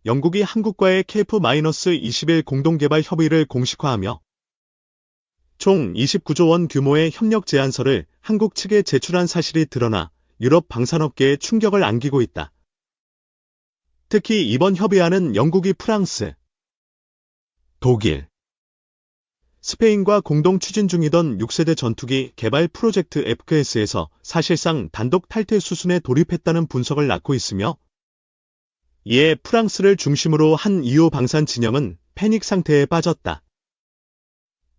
영국이 한국과의 KF-21 공동개발 협의를 공식화하며 총 29조 원 규모의 협력 제안서를 한국 측에 제출한 사실이 드러나 유럽 방산업계에 충격을 안기고 있다. 특히 이번 협의안은 영국이 프랑스, 독일, 스페인과 공동 추진 중이던 6세대 전투기 개발 프로젝트 FKS에서 사실상 단독 탈퇴 수순에 돌입했다는 분석을 낳고 있으며 이에 프랑스를 중심으로 한 EU 방산 진영은 패닉 상태에 빠졌다.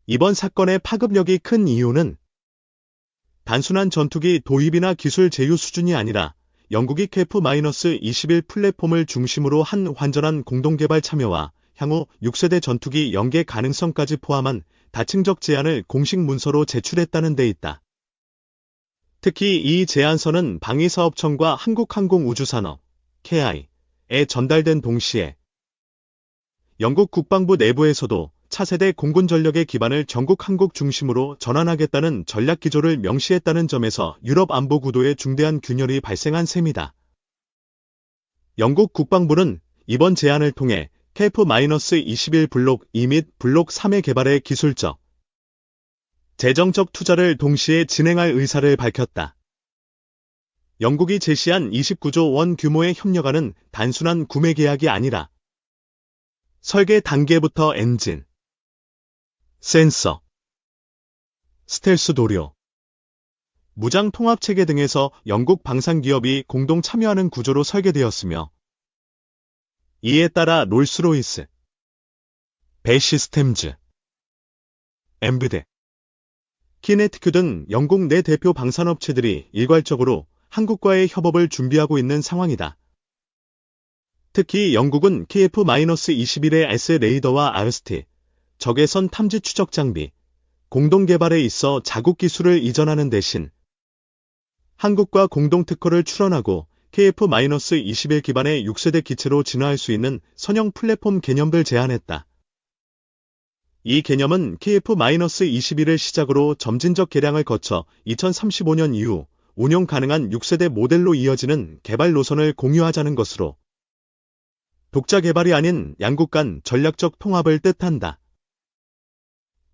이번 사건의 파급력이 큰 이유는 단순한 전투기 도입이나 기술 제휴 수준이 아니라 영국이 KF-21 플랫폼을 중심으로 한 완전한 공동개발 참여와 향후 6세대 전투기 연계 가능성까지 포함한 다층적 제안을 공식 문서로 제출했다는 데 있다. 특히 이 제안서는 방위사업청과 한국항공우주산업, KI에 전달된 동시에 영국 국방부 내부에서도 차세대 공군 전력의 기반을 전국 한국 중심으로 전환하겠다는 전략 기조를 명시했다는 점에서 유럽 안보 구도에 중대한 균열이 발생한 셈이다. 영국 국방부는 이번 제안을 통해 KF-21 블록 2 및 블록 3의 개발에 기술적, 재정적 투자를 동시에 진행할 의사를 밝혔다. 영국이 제시한 29조 원 규모의 협력안은 단순한 구매 계약이 아니라 설계 단계부터 엔진, 센서, 스텔스 도료, 무장 통합 체계 등에서 영국 방산 기업이 공동 참여하는 구조로 설계되었으며 이에 따라 롤스로이스, 배 시스템즈, 엠브데, 키네티큐 등 영국 내 대표 방산업체들이 일괄적으로 한국과의 협업을 준비하고 있는 상황이다. 특히 영국은 KF-21의 S 레이더와 RST, 적외선 탐지 추적 장비, 공동 개발에 있어 자국 기술을 이전하는 대신 한국과 공동 특허를 출원하고 KF-21 기반의 6세대 기체로 진화할 수 있는 선형 플랫폼 개념을 제안했다. 이 개념은 KF-21을 시작으로 점진적 개량을 거쳐 2035년 이후 운용 가능한 6세대 모델로 이어지는 개발 노선을 공유하자는 것으로 독자 개발이 아닌 양국 간 전략적 통합을 뜻한다.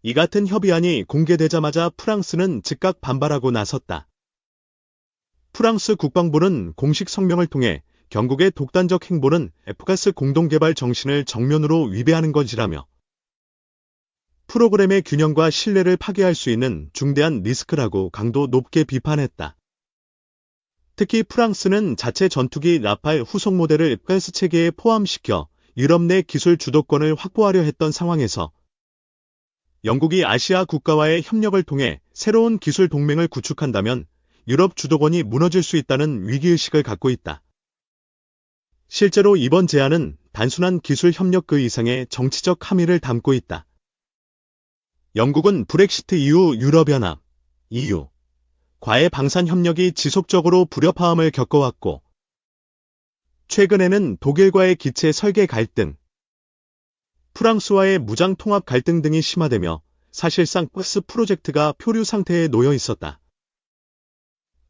이 같은 협의안이 공개되자마자 프랑스는 즉각 반발하고 나섰다. 프랑스 국방부는 공식 성명을 통해 경국의 독단적 행보는 FCAS 공동개발 정신을 정면으로 위배하는 것이라며 프로그램의 균형과 신뢰를 파괴할 수 있는 중대한 리스크라고 강도 높게 비판했다. 특히 프랑스는 자체 전투기 라팔 후속 모델을 FCAS 체계에 포함시켜 유럽 내 기술 주도권을 확보하려 했던 상황에서 영국이 아시아 국가와의 협력을 통해 새로운 기술 동맹을 구축한다면 유럽 주도권이 무너질 수 있다는 위기의식을 갖고 있다. 실제로 이번 제안은 단순한 기술 협력 그 이상의 정치적 함의를 담고 있다. 영국은 브렉시트 이후 유럽연합, EU, 과의 방산 협력이 지속적으로 불협화음을 겪어왔고 최근에는 독일과의 기체 설계 갈등, 프랑스와의 무장 통합 갈등 등이 심화되며 사실상 가스 프로젝트가 표류 상태에 놓여 있었다.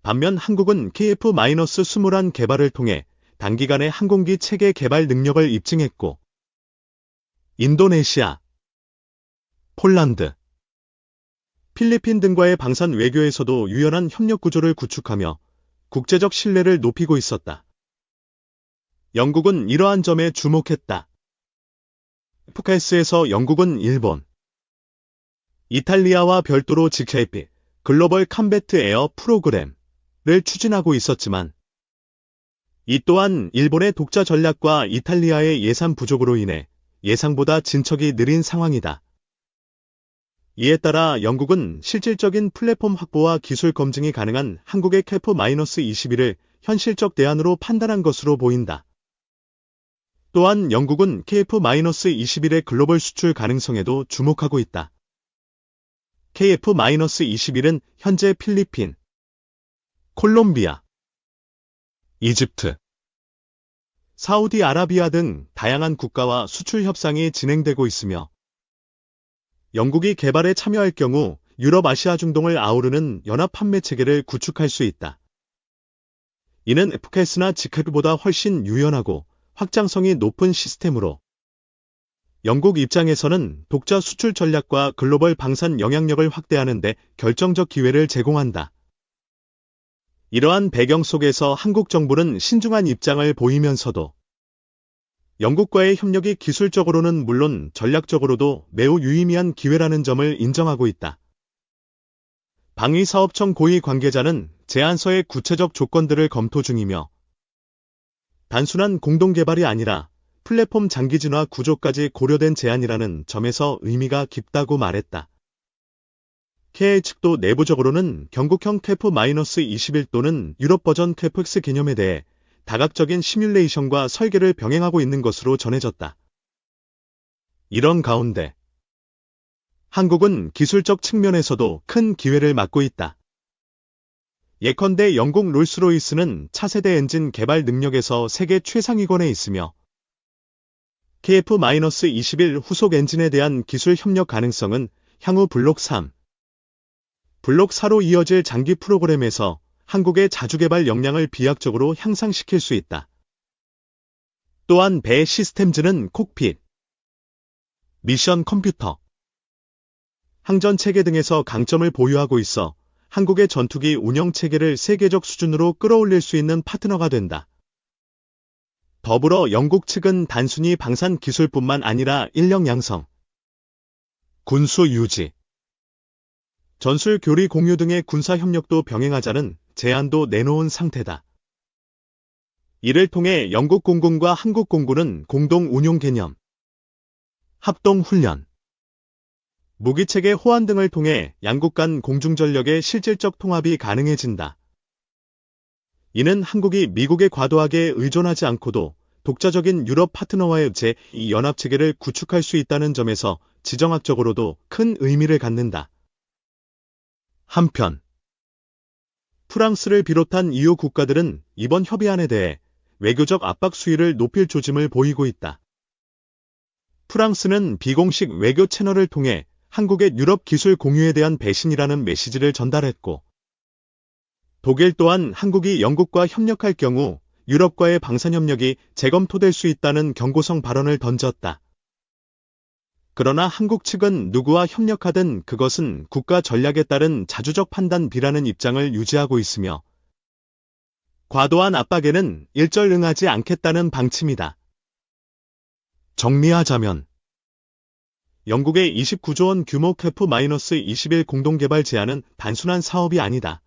반면 한국은 KF-21 개발을 통해 단기간에 항공기 체계 개발 능력을 입증했고 인도네시아, 폴란드, 필리핀 등과의 방산 외교에서도 유연한 협력 구조를 구축하며 국제적 신뢰를 높이고 있었다. 영국은 이러한 점에 주목했다. FCAS에서 영국은 일본, 이탈리아와 별도로 GKP, 글로벌 컴배트 에어 프로그램을 추진하고 있었지만 이 또한 일본의 독자 전략과 이탈리아의 예산 부족으로 인해 예상보다 진척이 느린 상황이다. 이에 따라 영국은 실질적인 플랫폼 확보와 기술 검증이 가능한 한국의 KF-21을 현실적 대안으로 판단한 것으로 보인다. 또한 영국은 KF-21의 글로벌 수출 가능성에도 주목하고 있다. KF-21은 현재 필리핀, 콜롬비아, 이집트, 사우디아라비아 등 다양한 국가와 수출 협상이 진행되고 있으며 영국이 개발에 참여할 경우 유럽, 아시아, 중동을 아우르는 연합 판매 체계를 구축할 수 있다. 이는 FCAS나 GKP보다 훨씬 유연하고 확장성이 높은 시스템으로 영국 입장에서는 독자 수출 전략과 글로벌 방산 영향력을 확대하는 데 결정적 기회를 제공한다. 이러한 배경 속에서 한국 정부는 신중한 입장을 보이면서도 영국과의 협력이 기술적으로는 물론 전략적으로도 매우 유의미한 기회라는 점을 인정하고 있다. 방위사업청 고위 관계자는 제안서의 구체적 조건들을 검토 중이며 단순한 공동개발이 아니라 플랫폼 장기진화 구조까지 고려된 제안이라는 점에서 의미가 깊다고 말했다. KA 측도 내부적으로는 경국형 KF-21 또는 유럽 버전 KF-X 개념에 대해 다각적인 시뮬레이션과 설계를 병행하고 있는 것으로 전해졌다. 이런 가운데 한국은 기술적 측면에서도 큰 기회를 맞고 있다. 예컨대 영국 롤스로이스는 차세대 엔진 개발 능력에서 세계 최상위권에 있으며 KF-21 후속 엔진에 대한 기술 협력 가능성은 향후 블록 3, 블록 4로 이어질 장기 프로그램에서 한국의 자주개발 역량을 비약적으로 향상시킬 수 있다. 또한 배 시스템즈는 콕핏, 미션 컴퓨터, 항전 체계 등에서 강점을 보유하고 있어 한국의 전투기 운영 체계를 세계적 수준으로 끌어올릴 수 있는 파트너가 된다. 더불어 영국 측은 단순히 방산 기술뿐만 아니라 인력 양성, 군수 유지, 전술 교리 공유 등의 군사 협력도 병행하자는 제안도 내놓은 상태다. 이를 통해 영국 공군과 한국 공군은 공동 운용 개념, 합동 훈련, 무기체계 호환 등을 통해 양국 간 공중전력의 실질적 통합이 가능해진다. 이는 한국이 미국에 과도하게 의존하지 않고도 독자적인 유럽 파트너와의 제2연합체계를 구축할 수 있다는 점에서 지정학적으로도 큰 의미를 갖는다. 한편 프랑스를 비롯한 이후 국가들은 이번 협의안에 대해 외교적 압박 수위를 높일 조짐을 보이고 있다. 프랑스는 비공식 외교 채널을 통해 한국의 유럽 기술 공유에 대한 배신이라는 메시지를 전달했고, 독일 또한 한국이 영국과 협력할 경우 유럽과의 방산협력이 재검토될 수 있다는 경고성 발언을 던졌다. 그러나 한국 측은 누구와 협력하든 그것은 국가 전략에 따른 자주적 판단비라는 입장을 유지하고 있으며 과도한 압박에는 일절 응하지 않겠다는 방침이다. 정리하자면 영국의 29조 원 규모 KF-21 공동개발 제안은 단순한 사업이 아니다.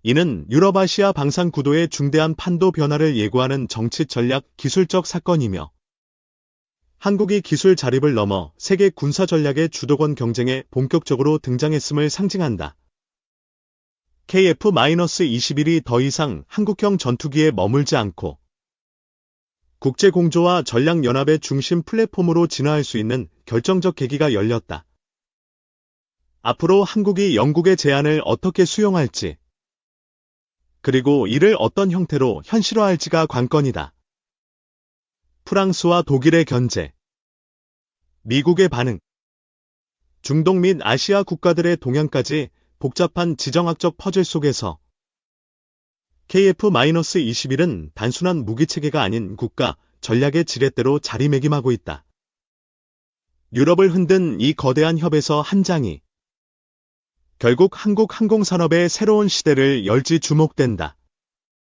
이는 유럽아시아 방산 구도의 중대한 판도 변화를 예고하는 정치 전략 기술적 사건이며 한국이 기술 자립을 넘어 세계 군사 전략의 주도권 경쟁에 본격적으로 등장했음을 상징한다. KF-21이 더 이상 한국형 전투기에 머물지 않고 국제공조와 전략연합의 중심 플랫폼으로 진화할 수 있는 결정적 계기가 열렸다. 앞으로 한국이 영국의 제안을 어떻게 수용할지, 그리고 이를 어떤 형태로 현실화할지가 관건이다. 프랑스와 독일의 견제, 미국의 반응, 중동 및 아시아 국가들의 동향까지 복잡한 지정학적 퍼즐 속에서 KF-21은 단순한 무기체계가 아닌 국가 전략의 지렛대로 자리매김하고 있다. 유럽을 흔든 이 거대한 협에서 한 장이 결국 한국 항공산업의 새로운 시대를 열지 주목된다.